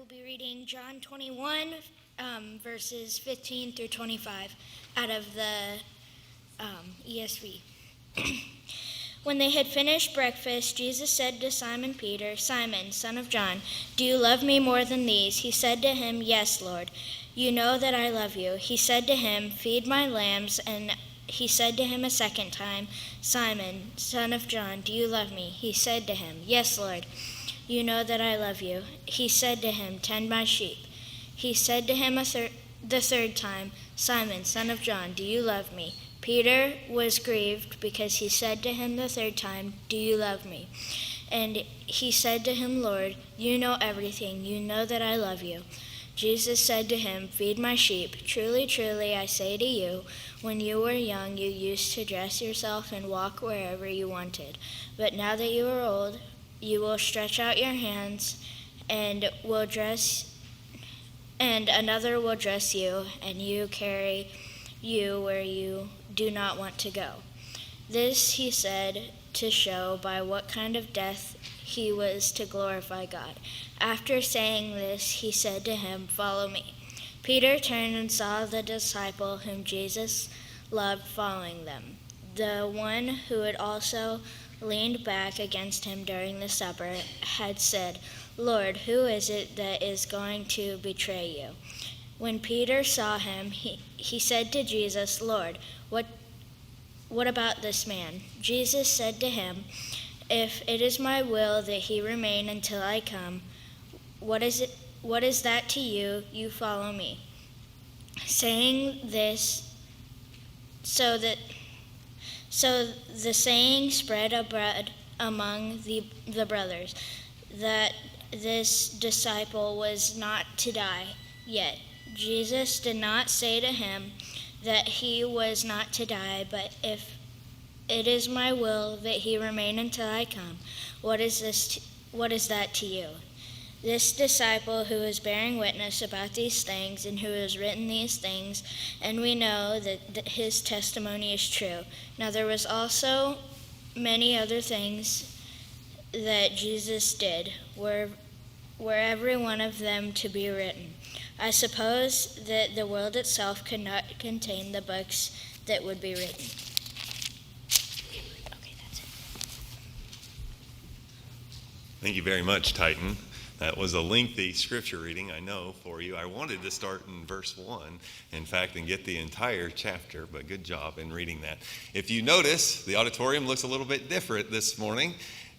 will be reading John 21, verses 15 through 25 out of the ESV. When they had finished breakfast, Jesus said to Simon Peter, "Simon, son of John, do you love me more than these?" He said to him, "Yes, Lord, you know that I love you." He said to him, "Feed my lambs." And he said to him a second time, "Simon, son of John, do you love me?" He said to him, "Yes, Lord, you know that I love you." He said to him, "Tend my sheep." He said to him the third time, "Simon, son of John, do you love me?" Peter was grieved because he said to him the third time, "Do you love me?" And he said to him, "Lord, you know everything. You know that I love you." Jesus said to him, "Feed my sheep. Truly, truly, I say to you, when you were young, you used to dress yourself and walk wherever you wanted. But now that you are old, you will stretch out your hands and another will dress you, and you carry you where you do not want to go." This he said to show by what kind of death he was to glorify God. After saying this, he said to him, "Follow me." Peter turned and saw the disciple whom Jesus loved following them. The one who had also leaned back against him during the supper had said, "Lord, who is it that is going to betray you?" When Peter saw him, he said to Jesus, "Lord, what about this man?" Jesus said to him, "If it is my will that he remain until I come, what is that to you? You follow me." Saying this, so the saying spread abroad among the brothers that this disciple was not to die yet. Jesus did not say to him that he was not to die, but if it is my will that he remain until I come, what is that to you? This disciple who is bearing witness about these things and who has written these things, and we know that his testimony is true. Now there was also many other things that Jesus did, were every one of them to be written. I suppose that the world itself could not contain the books that would be written. Okay, that's it. Thank you very much, Titan. That was a lengthy scripture reading, I know, for you. I wanted to start in verse 1, in fact, and get the entire chapter, but good job in reading that. If you notice, the auditorium looks a little bit different this morning.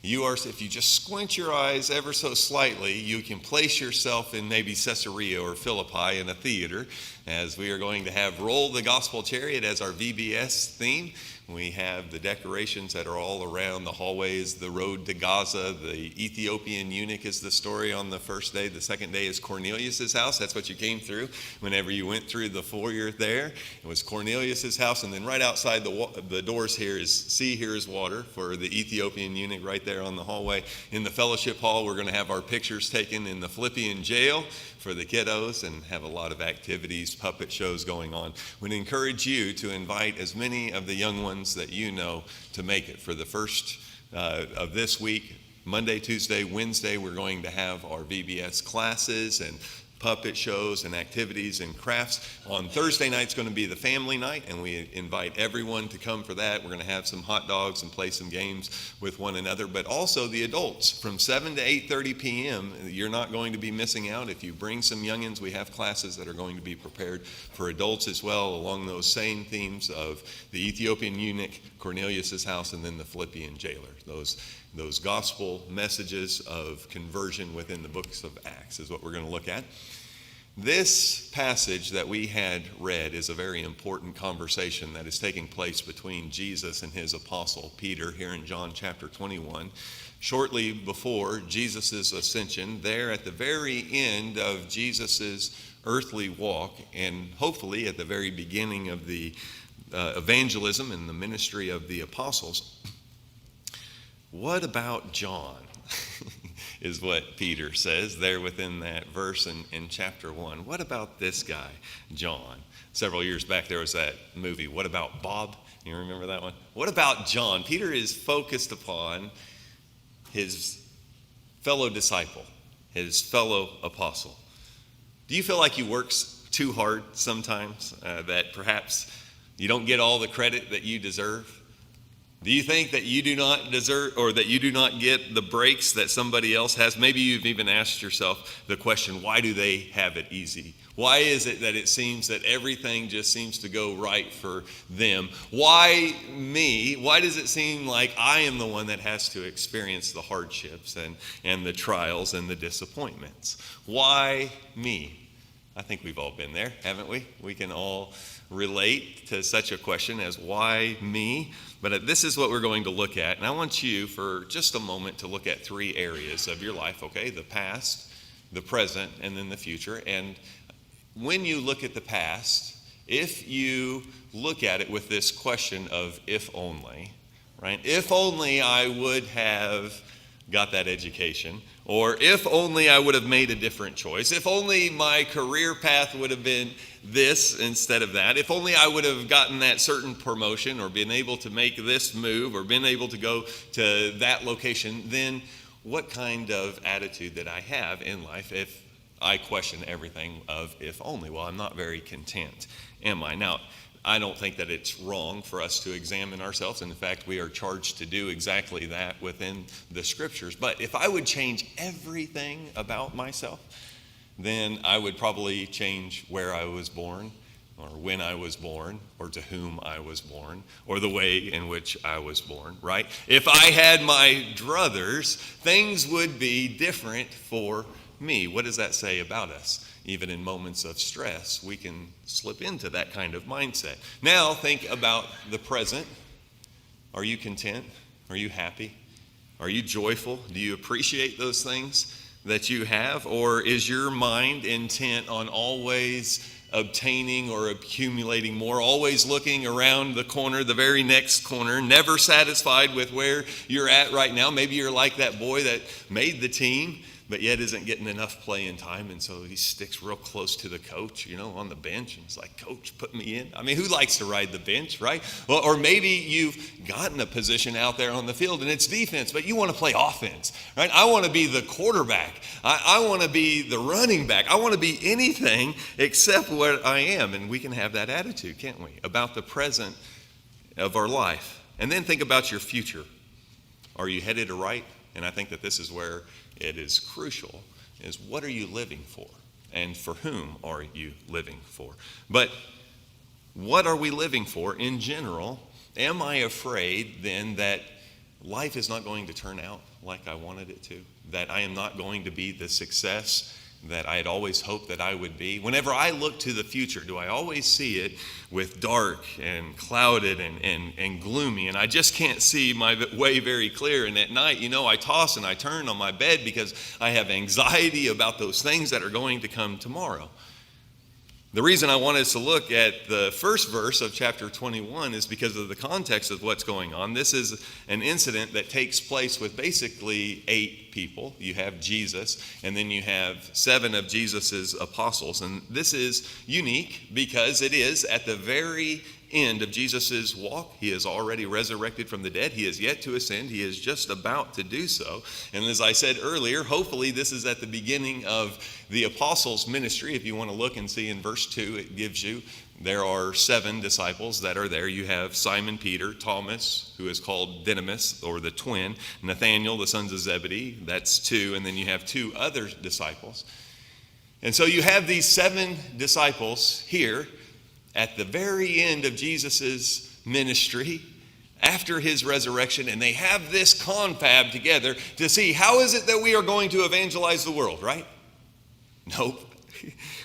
If you just squint your eyes ever so slightly, you can place yourself in maybe Caesarea or Philippi in a theater, as we are going to have Roll the Gospel Chariot as our VBS theme. We have the decorations that are all around the hallways, the road to Gaza. The Ethiopian eunuch is the story on the first day. The second day is Cornelius' house. That's what you came through whenever you went through the foyer there. It was Cornelius' house, and then right outside the doors here is "See, here is water" for the Ethiopian eunuch right there on the hallway. In the fellowship hall, we're going to have our pictures taken in the Philippian jail for the kiddos and have a lot of activities, puppet shows going on. We'd encourage you to invite as many of the young ones that you know to make it. For the first of this week, Monday, Tuesday, Wednesday, we're going to have our VBS classes and puppet shows and activities and crafts. On Thursday night, it's going to be the family night, and we invite everyone to come for that. We're going to have some hot dogs and play some games with one another, but also the adults from 7 to 8:30 p.m. You're not going to be missing out. If you bring some youngins, we have classes that are going to be prepared for adults as well, along those same themes of the Ethiopian eunuch, Cornelius' house, and then the Philippian jailer. Those gospel messages of conversion within the books of Acts is what we're going to look at. This passage that we had read is a very important conversation that is taking place between Jesus and his apostle Peter here in John chapter 21. Shortly before Jesus' ascension, there at the very end of Jesus' earthly walk, and hopefully at the very beginning of the evangelism and the ministry of the apostles, what about John? Is what Peter says there within that verse in chapter 1. What about this guy, John? Several years back there was that movie, What About Bob? You remember that one? What about John? Peter is focused upon his fellow disciple, his fellow apostle. Do you feel like you work too hard sometimes, that perhaps you don't get all the credit that you deserve? Do you think that you do not deserve, or that you do not get the breaks that somebody else has? Maybe you've even asked yourself the question, why do they have it easy? Why is it that it seems that everything just seems to go right for them? Why me? Why does it seem like I am the one that has to experience the hardships and the trials and the disappointments? Why me? I think we've all been there, haven't we? We can all relate to such a question as why me? But this is what we're going to look at. And I want you for just a moment to look at three areas of your life, okay? The past, the present, and then the future. And when you look at the past, if you look at it with this question of if only, right? If only I would have got that education, or if only I would have made a different choice, if only my career path would have been this instead of that, if only I would have gotten that certain promotion or been able to make this move or been able to go to that location, then what kind of attitude did I have in life if I question everything of if only? Well, I'm not very content, am I? Now, I don't think that it's wrong for us to examine ourselves. And in fact, we are charged to do exactly that within the scriptures. But if I would change everything about myself, then I would probably change where I was born, or when I was born, or to whom I was born, or the way in which I was born, right? If I had my druthers, things would be different for me. What does that say about us? Even in moments of stress, we can slip into that kind of mindset. Now think about the present. Are you content? Are you happy? Are you joyful? Do you appreciate those things that you have? Or is your mind intent on always obtaining or accumulating more, always looking around the corner, the very next corner, never satisfied with where you're at right now? Maybe you're like that boy that made the team, but yet isn't getting enough playing time, and so he sticks real close to the coach, on the bench, and he's like, "Coach, put me in." I mean, who likes to ride the bench, right? Well, or maybe you've gotten a position out there on the field, and it's defense, but you want to play offense, right? I want to be the quarterback. I want to be the running back. I want to be anything except what I am, and we can have that attitude, can't we, about the present of our life. And then think about your future. Are you headed right? And I think that this is where it is crucial, is what are you living for? And for whom are you living for? But what are we living for in general? Am I afraid then that life is not going to turn out like I wanted it to? That I am not going to be the success that I had always hoped that I would be? Whenever I look to the future, do I always see it with dark and clouded and gloomy, and I just can't see my way very clear? And at night, I toss and I turn on my bed because I have anxiety about those things that are going to come tomorrow. The reason I want us to look at the first verse of chapter 21 is because of the context of what's going on. This is an incident that takes place with basically 8 people. You have Jesus, and then you have 7 of Jesus's apostles. And this is unique because it is at the very end of Jesus's walk. He is already resurrected from the dead. He is yet to ascend. He is just about to do so. And as I said earlier, hopefully this is at the beginning of the apostles' ministry. If you want to look and see in verse 2, it gives you, there are 7 disciples that are there. You have Simon Peter, Thomas, who is called Didymus, or the twin, Nathanael, the sons of Zebedee, that's 2, and then you have 2 other disciples. And so you have these 7 disciples here at the very end of Jesus' ministry, after his resurrection, and they have this confab together to see how is it that we are going to evangelize the world, right? Nope.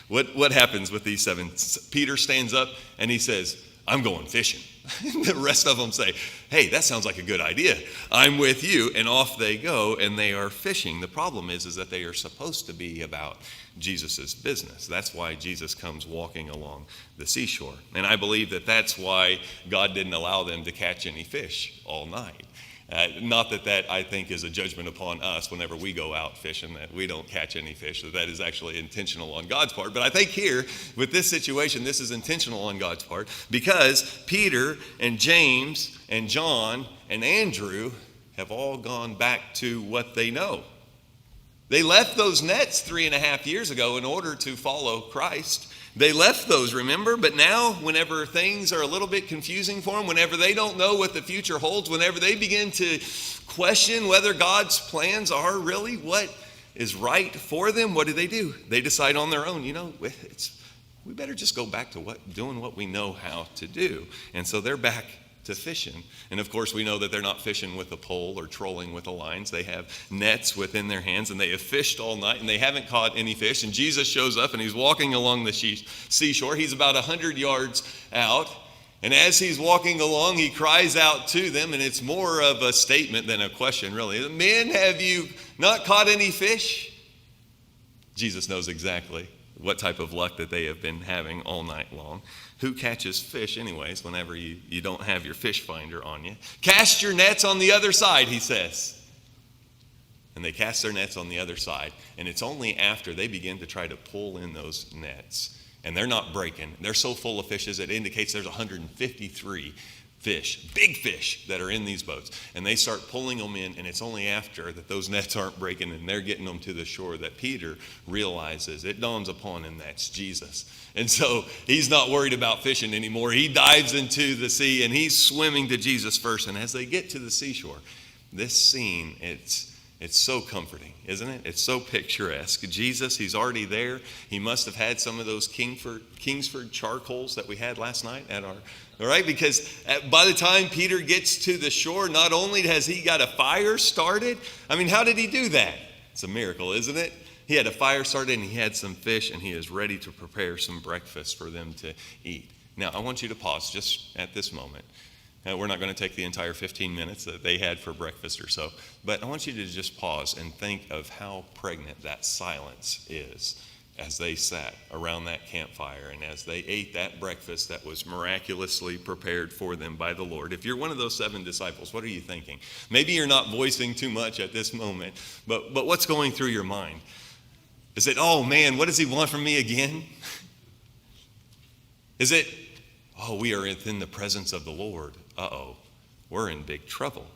What happens with these 7? Peter stands up and he says, "I'm going fishing." The rest of them say, "Hey, that sounds like a good idea. I'm with you." And off they go, and they are fishing. The problem is that they are supposed to be about Jesus' business. That's why Jesus comes walking along the seashore. And I believe that that's why God didn't allow them to catch any fish all night. Not that I think is a judgment upon us whenever we go out fishing, that we don't catch any fish, that is actually intentional on God's part. But I think here, with this situation, this is intentional on God's part, because Peter and James and John and Andrew have all gone back to what they know. They left those nets 3.5 years ago in order to follow Christ. They left those, remember? But now, whenever things are a little bit confusing for them, whenever they don't know what the future holds, whenever they begin to question whether God's plans are really what is right for them, what do? They decide on their own, we better just go back to doing what we know how to do. And so they're back to fishing. And of course, we know that they're not fishing with a pole or trolling with the lines. They have nets within their hands, and they have fished all night, and they haven't caught any fish. And Jesus shows up, and he's walking along the seashore. He's about 100 yards out. And as he's walking along, he cries out to them, and it's more of a statement than a question, really. Men, have you not caught any fish? Jesus knows exactly what type of luck that they have been having all night long. Who catches fish anyways whenever you don't have your fish finder on you? Cast your nets on the other side, he says. And they cast their nets on the other side. And it's only after they begin to try to pull in those nets, and they're not breaking. They're so full of fishes, it indicates there's 153 fish, big fish, that are in these boats. And they start pulling them in, and it's only after that those nets aren't breaking and they're getting them to the shore that Peter realizes, it dawns upon him, that's Jesus. And so he's not worried about fishing anymore. He dives into the sea, and he's swimming to Jesus first. And as they get to the seashore, this scene, it's so comforting, isn't it? It's so picturesque. Jesus, he's already there. He must have had some of those Kingsford charcoals that we had last night all right? Because by the time Peter gets to the shore, not only has he got a fire started, how did he do that? It's a miracle, isn't it? He had a fire started, and he had some fish, and he is ready to prepare some breakfast for them to eat. Now, I want you to pause just at this moment. We're not going to take the entire 15 minutes that they had for breakfast or so, but I want you to just pause and think of how pregnant that silence is as they sat around that campfire and as they ate that breakfast that was miraculously prepared for them by the Lord. If you're one of those 7 disciples, what are you thinking? Maybe you're not voicing too much at this moment, but what's going through your mind? Is it, oh man, what does he want from me again? Is it, oh, we are in the presence of the Lord. Uh-oh, we're in big trouble.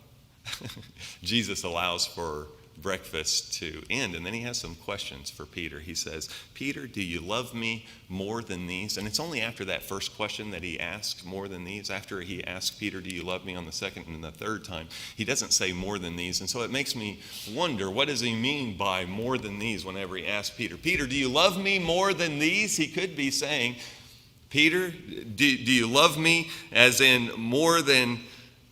Jesus allows for breakfast to end, and then he has some questions for Peter. He says, Peter, do you love me more than these? And it's only after that first question that he asks more than these. After he asks Peter, do you love me on the second and the third time, he doesn't say more than these. And so it makes me wonder, what does he mean by more than these whenever he asks Peter, Peter, do you love me more than these? He could be saying, Peter, do you love me as in more than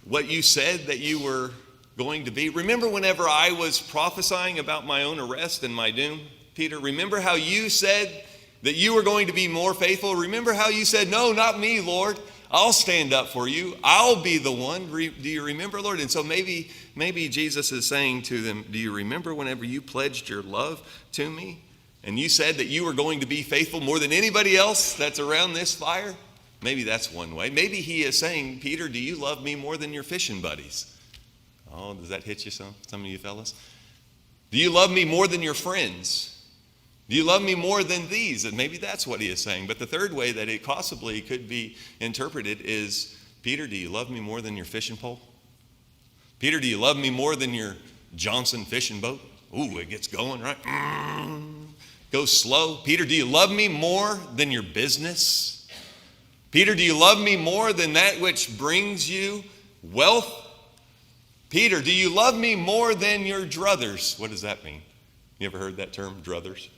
what you said that you were going to be? Remember whenever I was prophesying about my own arrest and my doom, Peter? Remember how you said that you were going to be more faithful? Remember how you said, no, not me, Lord. I'll stand up for you. I'll be the one. Do you remember, Lord? And so maybe Jesus is saying to them, do you remember whenever you pledged your love to me? And you said that you were going to be faithful more than anybody else that's around this fire? Maybe that's one way. Maybe he is saying, Peter, do you love me more than your fishing buddies? Oh, does that hit you some of you fellas? Do you love me more than your friends? Do you love me more than these? And maybe that's what he is saying. But the third way that it possibly could be interpreted is, Peter, do you love me more than your fishing pole? Peter, do you love me more than your Johnson fishing boat? Ooh, it gets going, right? Go slow. Peter, do you love me more than your business? Peter, do you love me more than that which brings you wealth? Peter, do you love me more than your druthers? What does that mean? You ever heard that term, druthers?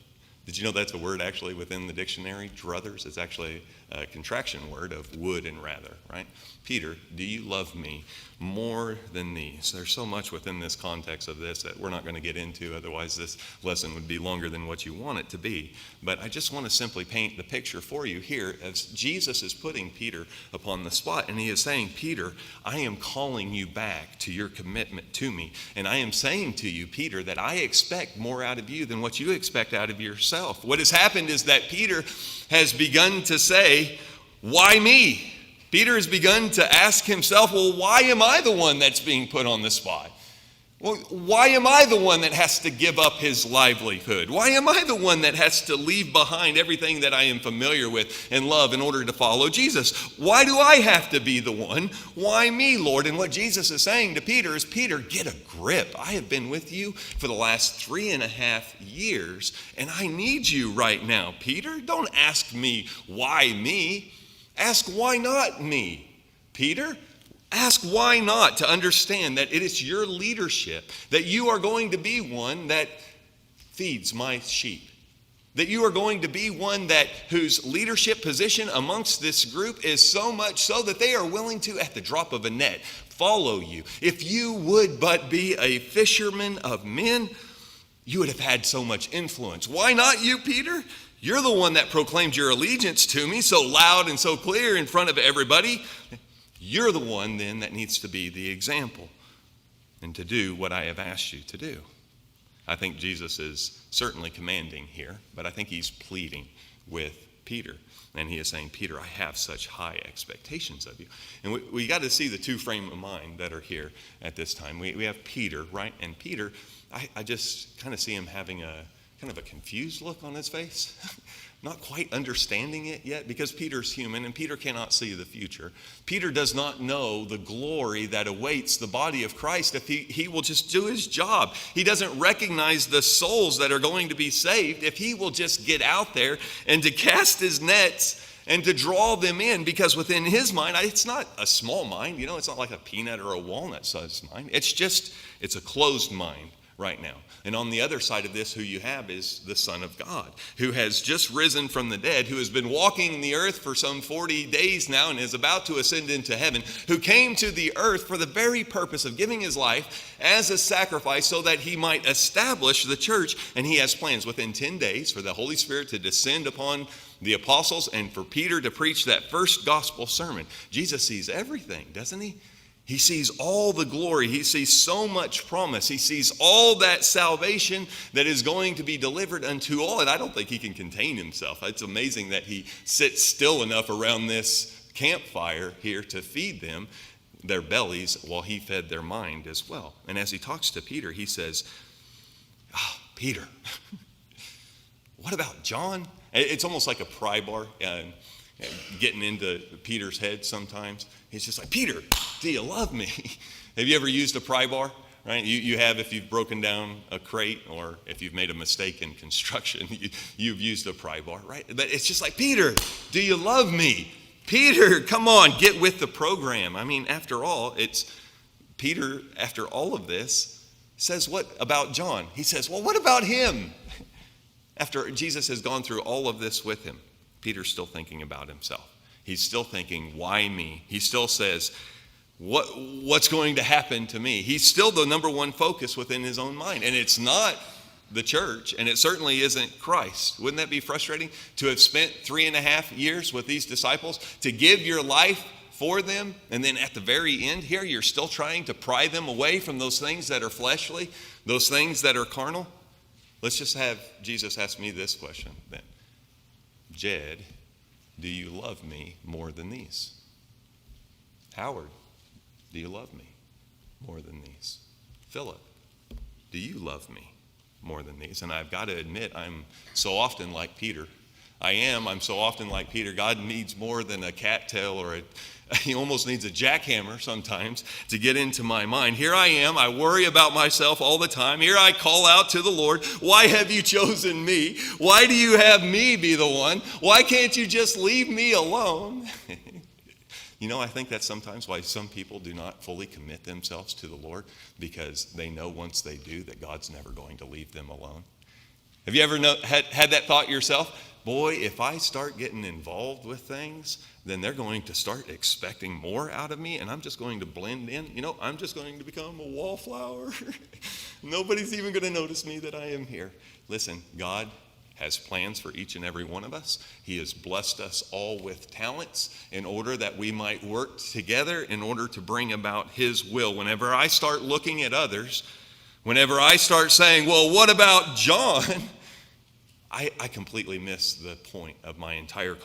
Did you know that's a word actually within the dictionary? Druthers is actually a contraction word of would and rather, right? Peter, do you love me more than these? There's so much within this context of this that we're not going to get into. Otherwise, this lesson would be longer than what you want it to be. But I just want to simply paint the picture for you here as Jesus is putting Peter upon the spot. And he is saying, Peter, I am calling you back to your commitment to me. And I am saying to you, Peter, that I expect more out of you than what you expect out of yourself. What has happened is that Peter has begun to say, why me? Peter has begun to ask himself, well, why am I the one that's being put on the spot? Well, why am I the one that has to give up his livelihood? Why am I the one that has to leave behind everything that I am familiar with and love in order to follow Jesus? Why do I have to be the one? Why me, Lord? And what Jesus is saying to Peter is, Peter, get a grip. I have been with you for the last 3.5 years, and I need you right now. Peter, don't ask me why me. Ask why not me, Peter. Ask why not, to understand that it is your leadership, that you are going to be one that feeds my sheep, that you are going to be one that whose leadership position amongst this group is so much so that they are willing to, at the drop of a net, follow you. If you would but be a fisherman of men, you would have had so much influence. Why not you, Peter? You're the one that proclaimed your allegiance to me so loud and so clear in front of everybody. You're the one then that needs to be the example and to do what I have asked you to do. I think Jesus is certainly commanding here, but I think he's pleading with Peter. And he is saying, Peter, I have such high expectations of you. And we got to see the two frame of mind that are here at this time. We have Peter, right? And Peter, I just kind of see him having a kind of a confused look on his face. Not quite understanding it yet, because Peter's human and Peter cannot see the future. Peter does not know the glory that awaits the body of Christ if he will just do his job. He doesn't recognize the souls that are going to be saved if he will just get out there and to cast his nets and to draw them in, because within his mind, it's not a small mind, it's not like a peanut or a walnut sized mind. It's a closed mind right now. And on the other side of this, who you have is the Son of God, who has just risen from the dead, who has been walking the earth for some 40 days now and is about to ascend into heaven, who came to the earth for the very purpose of giving his life as a sacrifice so that he might establish the church. And he has plans within 10 days for the Holy Spirit to descend upon the apostles and for Peter to preach that first gospel sermon. Jesus sees everything, doesn't he? He sees all the glory. He sees so much promise. He sees all that salvation that is going to be delivered unto all. And I don't think he can contain himself. It's amazing that he sits still enough around this campfire here to feed them their bellies while he fed their mind as well. And as he talks to Peter, he says, Peter, what about John? It's almost like a pry bar getting into Peter's head sometimes. He's just like, Peter, do you love me? Have you ever used a pry bar? Right? You have if you've broken down a crate or if you've made a mistake in construction, you've used a pry bar, right? But it's just like, Peter, do you love me? Peter, come on, get with the program. I mean, after all, it's Peter, after all of this, says what about John? He says, well, what about him? After Jesus has gone through all of this with him, Peter's still thinking about himself. He's still thinking, why me? He still says, what's going to happen to me? He's still the number one focus within his own mind. And it's not the church, and it certainly isn't Christ. Wouldn't that be frustrating to have spent 3.5 years with these disciples, to give your life for them, and then at the very end here, you're still trying to pry them away from those things that are fleshly, those things that are carnal? Let's just have Jesus ask me this question then. Jed, do you love me more than these? Howard, do you love me more than these? Philip, do you love me more than these? And I've got to admit, I'm so often like Peter. I'm so often like Peter. God needs more than a cattail or he almost needs a jackhammer sometimes to get into my mind. Here I am. I worry about myself all the time. Here I call out to the Lord. Why have you chosen me? Why do you have me be the one? Why can't you just leave me alone? I think that's sometimes why some people do not fully commit themselves to the Lord, because they know once they do that God's never going to leave them alone. Have you ever had that thought yourself? Boy, if I start getting involved with things, then they're going to start expecting more out of me, and I'm just going to blend in. I'm just going to become a wallflower. Nobody's even going to notice me that I am here. Listen, God has plans for each and every one of us. He has blessed us all with talents in order that we might work together in order to bring about His will. Whenever I start looking at others, whenever I start saying, well, what about John? I completely miss the point of my entire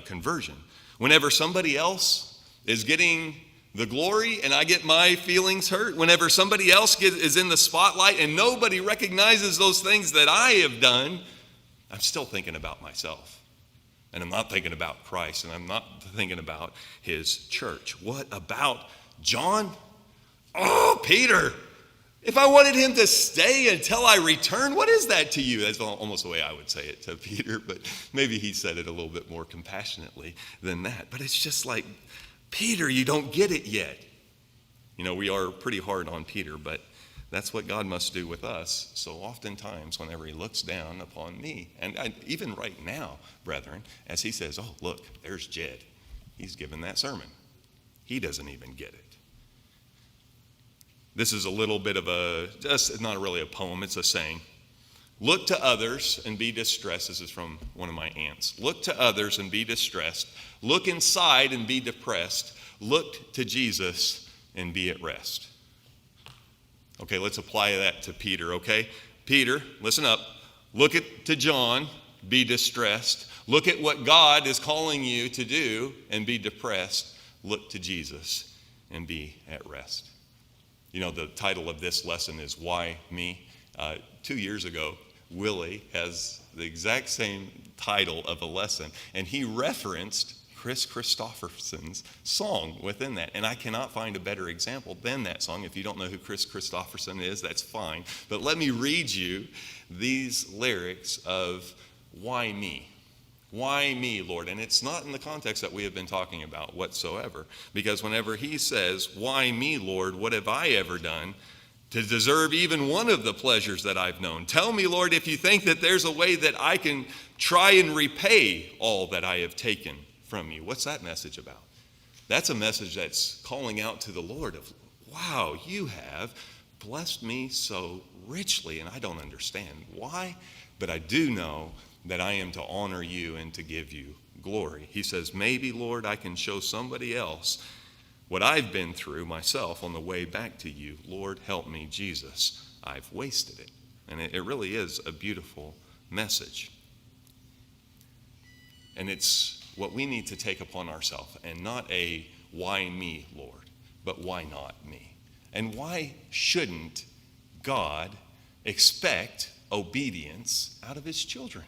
conversion. Whenever somebody else is getting the glory and I get my feelings hurt, whenever somebody else is in the spotlight and nobody recognizes those things that I have done, I'm still thinking about myself. And I'm not thinking about Christ, and I'm not thinking about his church. What about John? Oh, Peter, if I wanted him to stay until I return, what is that to you? That's almost the way I would say it to Peter, but maybe he said it a little bit more compassionately than that. But it's just like, Peter, you don't get it yet. You know, we are pretty hard on Peter, but that's what God must do with us. So oftentimes, whenever he looks down upon me, and even right now, brethren, as he says, oh, look, there's Jed. He's given that sermon. He doesn't even get it. This is a little bit of it's not really a poem, it's a saying. Look to others and be distressed. This is from one of my aunts. Look to others and be distressed. Look inside and be depressed. Look to Jesus and be at rest. Okay, let's apply that to Peter, okay? Peter, listen up. Look to John, be distressed. Look at what God is calling you to do and be depressed. Look to Jesus and be at rest. You know, the title of this lesson is Why Me? 2 years ago, Willie has the exact same title of a lesson, and he referenced Chris Christopherson's song within that. And I cannot find a better example than that song. If you don't know who Chris Christopherson is, that's fine. But let me read you these lyrics of Why Me? Why me, Lord? And it's not in the context that we have been talking about whatsoever. Because whenever he says, why me, Lord? What have I ever done to deserve even one of the pleasures that I've known? Tell me, Lord, if you think that there's a way that I can try and repay all that I have taken from you. What's that message about? That's a message that's calling out to the Lord of, wow, you have blessed me so richly, and I don't understand why, but I do know that I am to honor you and to give you glory. He says, maybe, Lord, I can show somebody else what I've been through myself on the way back to you. Lord, help me, Jesus. I've wasted it. And it really is a beautiful message. And it's what we need to take upon ourselves, and not a why me, Lord, but why not me? And why shouldn't God expect obedience out of his children?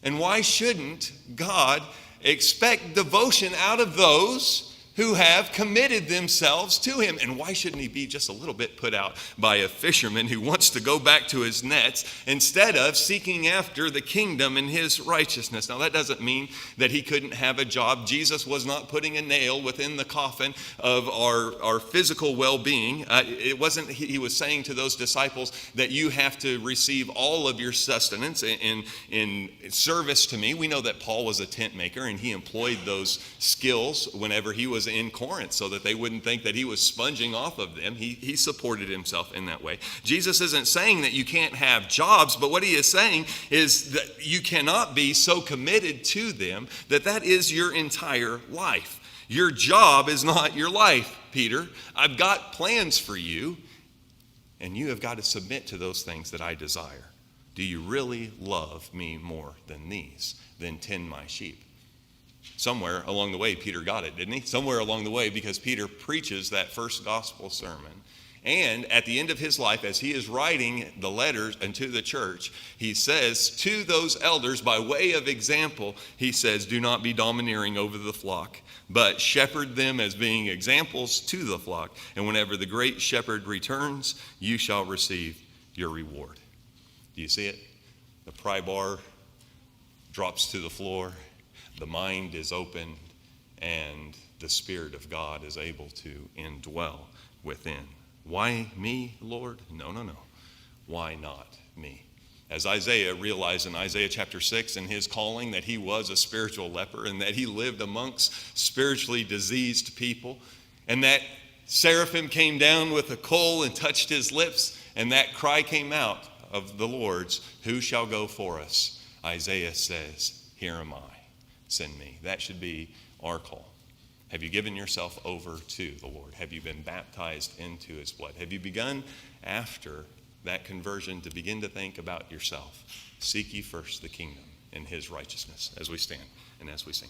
And why shouldn't God expect devotion out of those who have committed themselves to him? And why shouldn't he be just a little bit put out by a fisherman who wants to go back to his nets instead of seeking after the kingdom and his righteousness? Now, that doesn't mean that he couldn't have a job. Jesus was not putting a nail within the coffin of our physical well-being. It wasn't, he was saying to those disciples that you have to receive all of your sustenance in service to me. We know that Paul was a tent maker, and he employed those skills whenever he was in Corinth so that they wouldn't think that he was sponging off of them. He supported himself in that way. Jesus isn't saying that you can't have jobs, but what he is saying is that you cannot be so committed to them that that is your entire life. Your job is not your life, Peter. I've got plans for you, and you have got to submit to those things that I desire. Do you really love me more than these? Then tend my sheep. Somewhere along the way, Peter got it, didn't he? Somewhere along the way, because Peter preaches that first gospel sermon. And at the end of his life, as he is writing the letters unto the church, he says to those elders, by way of example, he says, do not be domineering over the flock, but shepherd them as being examples to the flock. And whenever the great shepherd returns, you shall receive your reward. Do you see it? The pry bar drops to the floor. The mind is open, and the Spirit of God is able to indwell within. Why me, Lord? No. Why not me? As Isaiah realized in Isaiah chapter 6 in his calling that he was a spiritual leper and that he lived amongst spiritually diseased people, and that seraphim came down with a coal and touched his lips, and that cry came out of the Lord's, who shall go for us? Isaiah says, here am I. Send me. That should be our call. Have you given yourself over to the Lord? Have you been baptized into his blood? Have you begun after that conversion to begin to think about yourself? Seek ye first the kingdom and his righteousness, as we stand and as we sing.